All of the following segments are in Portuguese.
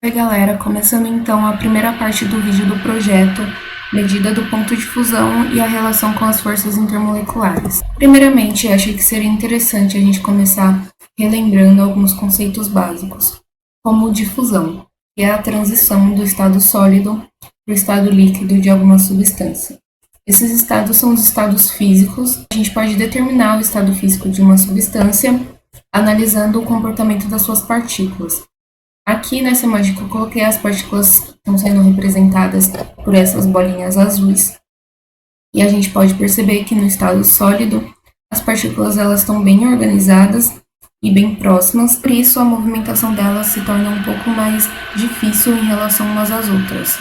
Oi, galera, começando então a primeira parte do vídeo do projeto, medida do ponto de fusão e a relação com as forças intermoleculares. Primeiramente, achei que seria interessante a gente começar relembrando alguns conceitos básicos, como o de fusão, que é a transição do estado sólido para o estado líquido de alguma substância. Esses estados são os estados físicos. A gente pode determinar o estado físico de uma substância analisando o comportamento das suas partículas. Aqui nessa imagem que eu coloquei, as partículas estão sendo representadas por essas bolinhas azuis. E a gente pode perceber que no estado sólido, as partículas elas estão bem organizadas e bem próximas, por isso a movimentação delas se torna um pouco mais difícil em relação umas às outras.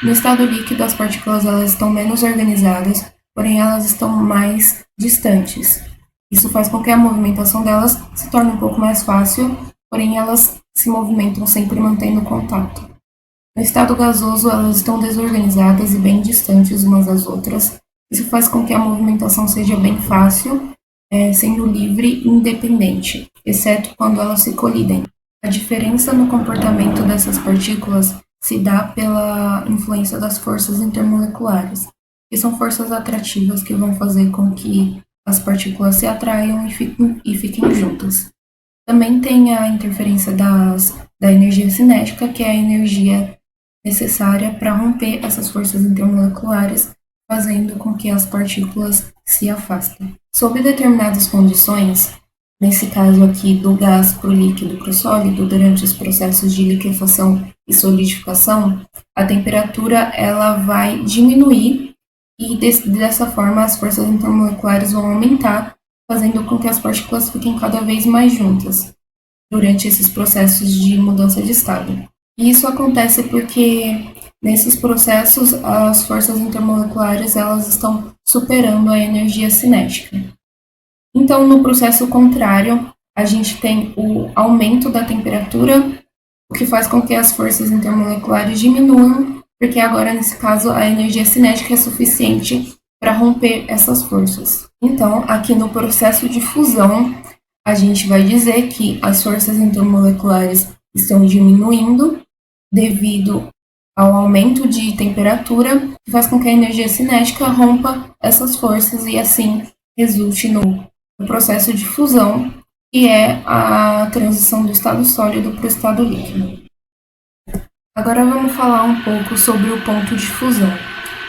No estado líquido, as partículas elas estão menos organizadas, porém elas estão mais distantes. Isso faz com que a movimentação delas se torne um pouco mais fácil, porém elas se movimentam sempre mantendo contato. No estado gasoso, elas estão desorganizadas e bem distantes umas das outras. Isso faz com que a movimentação seja bem fácil, sendo livre e independente, exceto quando elas se colidem. A diferença no comportamento dessas partículas se dá pela influência das forças intermoleculares, que são forças atrativas que vão fazer com que as partículas se atraiam e fiquem juntas. Também tem a interferência da energia cinética, que é a energia necessária para romper essas forças intermoleculares, fazendo com que as partículas se afastem. Sob determinadas condições, nesse caso aqui do gás para o líquido para o sólido, durante os processos de liquefação e solidificação, a temperatura ela vai diminuir e dessa forma as forças intermoleculares vão aumentar, fazendo com que as partículas fiquem cada vez mais juntas durante esses processos de mudança de estado. E isso acontece porque nesses processos as forças intermoleculares elas estão superando a energia cinética. Então, no processo contrário, a gente tem o aumento da temperatura, o que faz com que as forças intermoleculares diminuam, porque agora, nesse caso, a energia cinética é suficiente para romper essas forças. Então, aqui no processo de fusão, a gente vai dizer que as forças intermoleculares estão diminuindo devido ao aumento de temperatura, que faz com que a energia cinética rompa essas forças e assim resulte no processo de fusão, que é a transição do estado sólido para o estado líquido. Agora vamos falar um pouco sobre o ponto de fusão.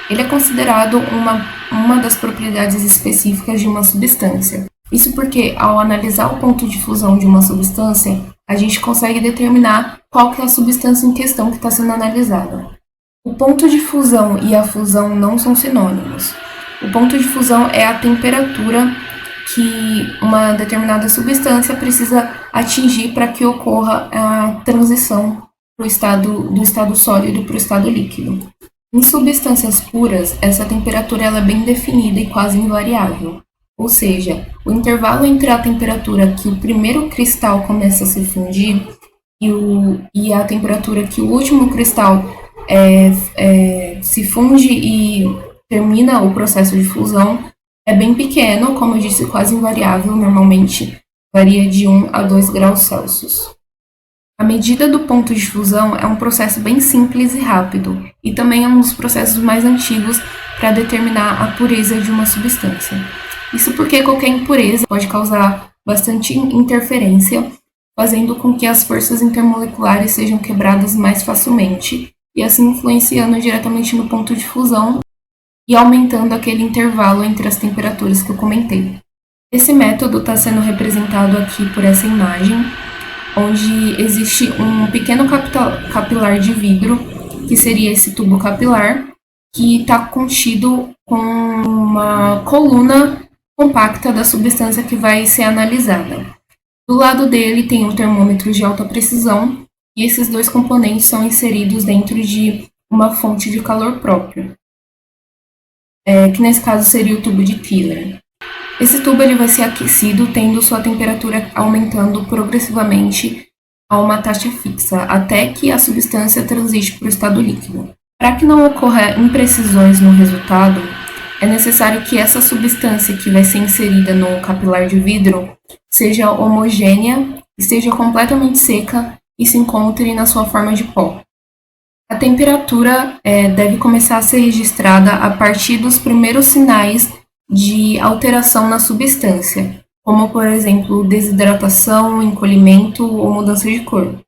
Ele é considerado uma das propriedades específicas de uma substância. Isso porque, ao analisar o ponto de fusão de uma substância, a gente consegue determinar qual que é a substância em questão que está sendo analisada. O ponto de fusão e a fusão não são sinônimos. O ponto de fusão é a temperatura que uma determinada substância precisa atingir para que ocorra a transição do estado sólido para o estado líquido. Em substâncias puras, essa temperatura ela é bem definida e quase invariável. Ou seja, o intervalo entre a temperatura que o primeiro cristal começa a se fundir e a temperatura que o último cristal se funde e termina o processo de fusão é bem pequeno, como eu disse, quase invariável, normalmente varia de 1 a 2 graus Celsius. A medida do ponto de fusão é um processo bem simples e rápido, e também é um dos processos mais antigos para determinar a pureza de uma substância. Isso porque qualquer impureza pode causar bastante interferência, fazendo com que as forças intermoleculares sejam quebradas mais facilmente, e assim influenciando diretamente no ponto de fusão e aumentando aquele intervalo entre as temperaturas que eu comentei. Esse método está sendo representado aqui por essa imagem, onde existe um pequeno capilar de vidro, que seria esse tubo capilar, que está contido com uma coluna compacta da substância que vai ser analisada. Do lado dele tem um termômetro de alta precisão, e esses dois componentes são inseridos dentro de uma fonte de calor próprio, que nesse caso seria o tubo de Keeler. Esse tubo ele vai ser aquecido, tendo sua temperatura aumentando progressivamente a uma taxa fixa, até que a substância transite para o estado líquido. Para que não ocorra imprecisões no resultado, é necessário que essa substância que vai ser inserida no capilar de vidro seja homogênea, esteja completamente seca e se encontre na sua forma de pó. A temperatura deve começar a ser registrada a partir dos primeiros sinais de alteração na substância, como, por exemplo, desidratação, encolhimento ou mudança de cor.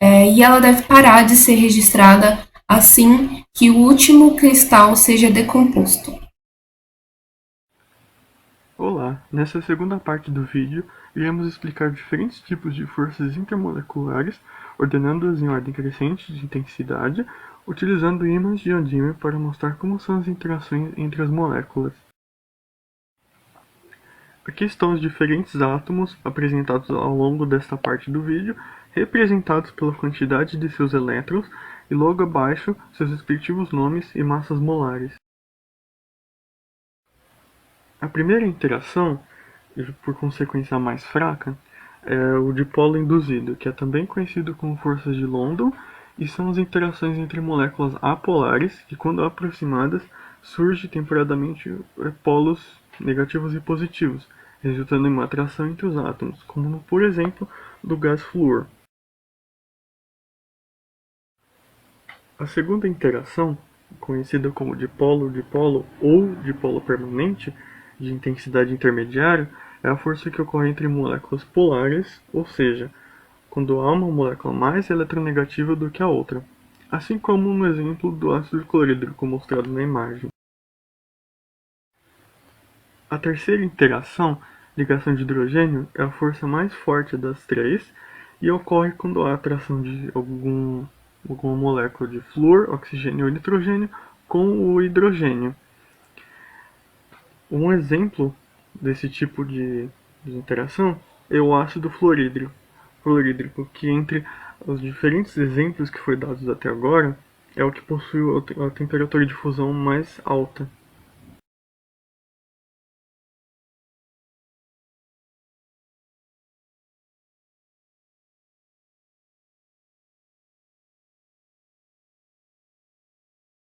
E ela deve parar de ser registrada assim que o último cristal seja decomposto. Olá, nessa segunda parte do vídeo, iremos explicar diferentes tipos de forças intermoleculares, ordenando-as em ordem crescente de intensidade, utilizando ímãs de neodímio para mostrar como são as interações entre as moléculas. Aqui estão os diferentes átomos apresentados ao longo desta parte do vídeo, representados pela quantidade de seus elétrons e logo abaixo seus respectivos nomes e massas molares. A primeira interação, e por consequência a mais fraca, é o dipolo induzido, que é também conhecido como forças de London, e são as interações entre moléculas apolares que, quando aproximadas, surgem temporadamente polos negativos e positivos, resultando em uma atração entre os átomos, como por exemplo do gás flúor. A segunda interação, conhecida como dipolo-dipolo ou dipolo permanente, de intensidade intermediária, é a força que ocorre entre moléculas polares, ou seja, quando há uma molécula mais eletronegativa do que a outra, assim como no exemplo do ácido clorídrico mostrado na imagem. A terceira interação, ligação de hidrogênio, é a força mais forte das três e ocorre quando há atração de alguma molécula de flúor, oxigênio ou nitrogênio com o hidrogênio. Um exemplo desse tipo de interação é o ácido fluorídrico, que entre os diferentes exemplos que foi dados até agora, é o que possui a temperatura de fusão mais alta.